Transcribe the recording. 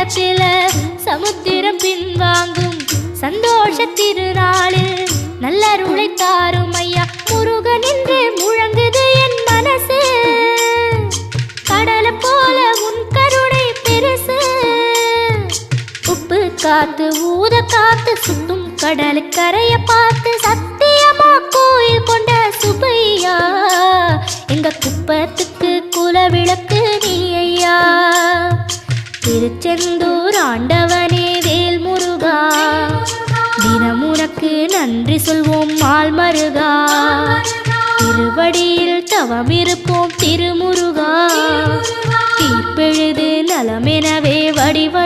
நேரத்தில் சமுத்திரம் பின்வாங்கும் சந்தோஷ திருநாளில் நல்லருளை தாரும் ஐயா முருகன் என்று முழங்குது என் மனசு. கடலை போல உன் கருணை பெருசு. உப்பு காத்து ஊத காத்து சுத்தும் கடலுக்கரைய பார்த்து சத்தியமா கோயில் கொண்ட சுப்பையா எங்க குப்பத்துக்கு குலவிளக்கு நீ ஐயா. திருச்செந்தூர் ஆண்டவனே வேல் முருகா தினம் உனக்கு நன்றி சொல்வோம் மால் மருகா. திருவடியில் தவம் இருப்போம் திருமுருகா. தீர்ப்பெழுது நலமெனவே வடிவ